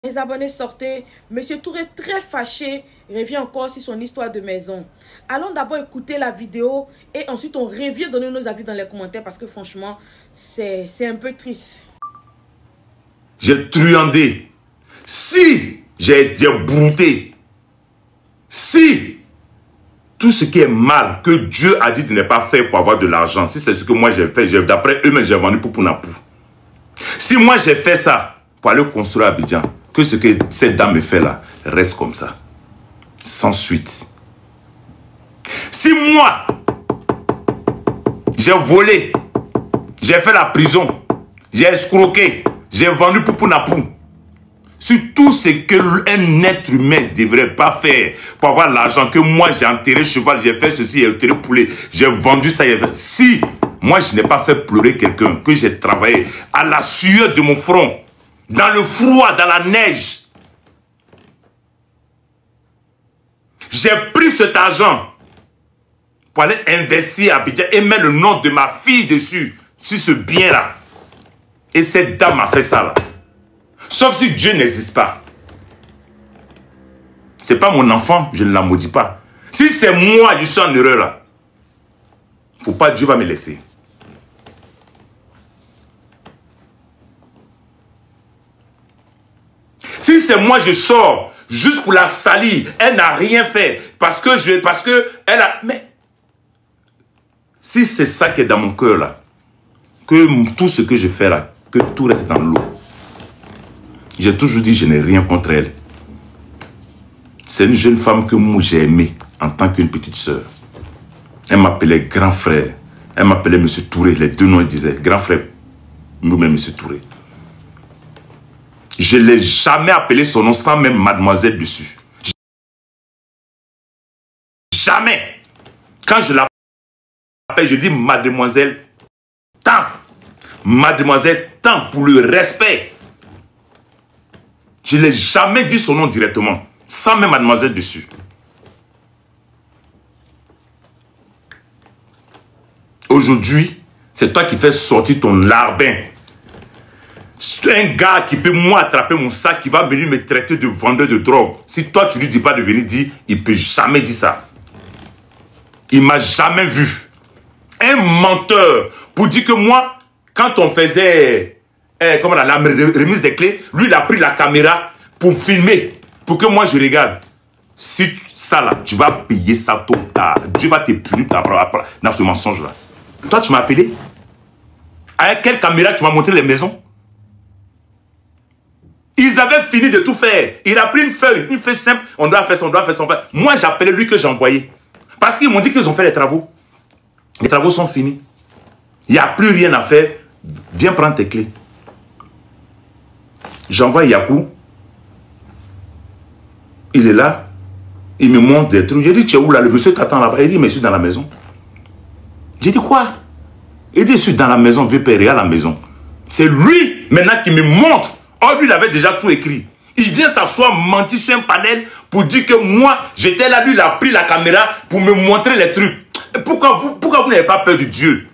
Les abonnés sortaient. Monsieur Touré, très fâché, revient encore sur son histoire de maison. Allons d'abord écouter la vidéo et ensuite on revient donner nos avis dans les commentaires parce que franchement, c'est un peu triste. J'ai truandé. Si j'ai débrouté, si tout ce qui est mal que Dieu a dit de ne pas faire pour avoir de l'argent, si c'est ce que moi j'ai fait, d'après eux-mêmes, j'ai vendu pour Napou. Si moi j'ai fait ça pour aller construire Abidjan, que ce que cette dame me fait là reste comme ça, sans suite. Si moi j'ai volé, j'ai fait la prison, j'ai escroqué, j'ai vendu pour Napou, sur tout ce qu'un être humain ne devrait pas faire pour avoir l'argent, que moi j'ai enterré cheval, j'ai fait ceci, j'ai enterré poulet, j'ai vendu ça, si moi je n'ai pas fait pleurer quelqu'un, que j'ai travaillé à la sueur de mon front, dans le froid, dans la neige, j'ai pris cet argent pour aller investir à Abidjan et mettre le nom de ma fille dessus, sur ce bien-là. Et cette dame a fait ça là. Sauf si Dieu n'existe pas. C'est pas mon enfant, je ne la maudis pas. Si c'est moi, je suis en erreur là. Faut pas, Dieu va me laisser. Si c'est moi, je sors juste pour la salir. Elle n'a rien fait. Parce que elle a... Mais si c'est ça qui est dans mon cœur là, que tout ce que je fais là, que tout reste dans l'eau. J'ai toujours dit je n'ai rien contre elle. C'est une jeune femme que moi j'ai aimée en tant qu'une petite sœur. Elle m'appelait grand frère. Elle m'appelait Monsieur Touré. Les deux noms, ils disaient grand frère, nous-mêmes Monsieur Touré. Je ne l'ai jamais appelé son nom sans même mademoiselle dessus. Jamais. Quand je l'appelle, je dis mademoiselle tant. Mademoiselle tant pour le respect. Je ne l'ai jamais dit son nom directement, sans même mademoiselle dessus. Aujourd'hui, c'est toi qui fais sortir ton larbin. C'est un gars qui peut moi attraper mon sac, qui va venir me traiter de vendeur de drogue. Si toi tu lui dis pas de venir dire, il ne peut jamais dire ça. Il ne m'a jamais vu. Un menteur pour dire que moi, quand on faisait la remise des clés, lui il a pris la caméra pour filmer, pour que moi je regarde. Si ça là, tu vas payer ça tôt ou tard. Dieu va te punir dans ce mensonge là. Toi tu m'as appelé. Avec quelle caméra tu m'as montré les maisons? Ils avaient fini de tout faire. Il a pris une feuille simple. On doit faire ça, on doit faire ça. Moi, j'appelais lui que j'envoyais. Parce qu'ils m'ont dit qu'ils ont fait les travaux. Les travaux sont finis. Il n'y a plus rien à faire. Viens prendre tes clés. J'envoie Yakou. Il est là. Il me montre des trucs. J'ai dit, tu es où là? Le monsieur t'attend là-bas. Il dit, mais je suis dans la maison. J'ai dit, quoi? Il dit, je suis dans la maison. Vieux père, à la maison. C'est lui maintenant qui me montre. Oh, lui, il avait déjà tout écrit. Il vient s'asseoir, mentir sur un panel pour dire que moi, j'étais là, lui, il a pris la caméra pour me montrer les trucs. Pourquoi vous n'avez pas peur de Dieu?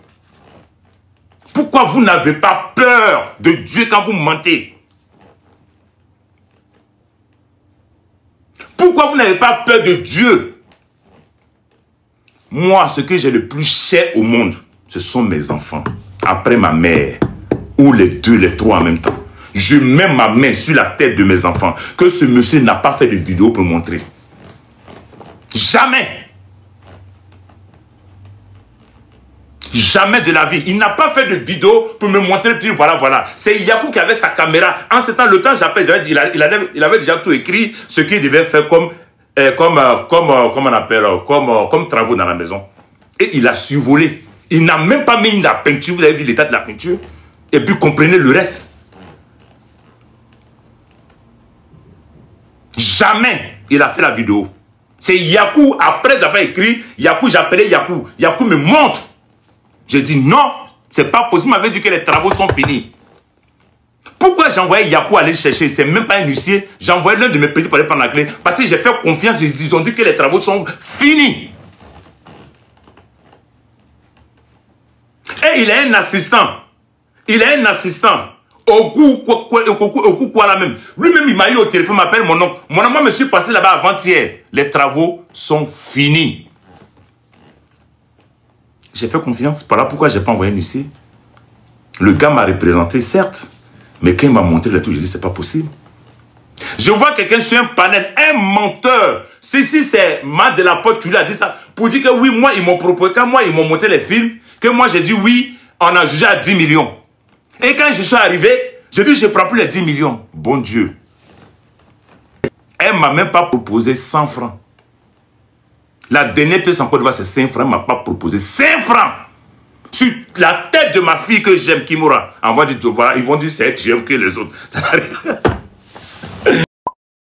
Pourquoi vous n'avez pas peur de Dieu quand vous mentez? Pourquoi vous n'avez pas peur de Dieu? Moi, ce que j'ai le plus cher au monde, ce sont mes enfants. Après ma mère, ou les deux, les trois en même temps. Je mets ma main sur la tête de mes enfants que ce monsieur n'a pas fait de vidéo pour montrer. Jamais. Jamais de la vie. Il n'a pas fait de vidéo pour me montrer, puis voilà, voilà. C'est Yakou qui avait sa caméra. En ce temps, le temps, j'appelle, il avait déjà tout écrit, ce qu'il devait faire comme travaux dans la maison. Et il a survolé. Il n'a même pas mis la peinture, vous avez vu l'état de la peinture. Et puis comprenez le reste. Jamais il a fait la vidéo. C'est Yakou, après avoir écrit, Yakou, j'appelais Yakou. Yakou me montre. J'ai dit non, c'est pas possible. Il m'avait dit que les travaux sont finis. Pourquoi j'envoyais Yakou aller chercher? C'est même pas un huissier. J'envoyais l'un de mes petits pour aller prendre la clé. Parce que j'ai fait confiance. Ils ont dit que les travaux sont finis. Et il a un assistant. Il a un assistant. quoi là même. Lui-même, il m'a eu au téléphone, m'appelle mon oncle. Mon oncle, moi, me suis passé là-bas avant-hier. Les travaux sont finis. J'ai fait confiance. Par là, pourquoi je n'ai pas envoyé un huissier? Le gars m'a représenté, certes. Mais quand il m'a montré le tout, j'ai dit, c'est pas possible. Je vois quelqu'un sur un panel, un menteur. Si c'est Matt de la Porte qui lui a dit ça, pour dire que oui, moi, ils m'ont proposé, quand moi, ils m'ont montré les films, que moi, j'ai dit oui, on a jugé à 10 millions. Et quand je suis arrivé, j'ai dit, je ne prends plus les 10 millions. Bon Dieu. Elle ne m'a même pas proposé 100 francs. La dernière pièce en Côte d'Ivoire, c'est 5 francs. Elle ne m'a pas proposé 5 francs. Sur la tête de ma fille que j'aime, Kimura. On va dire, ils vont dire, c'est tu aimes que les autres. Ça n'arrive.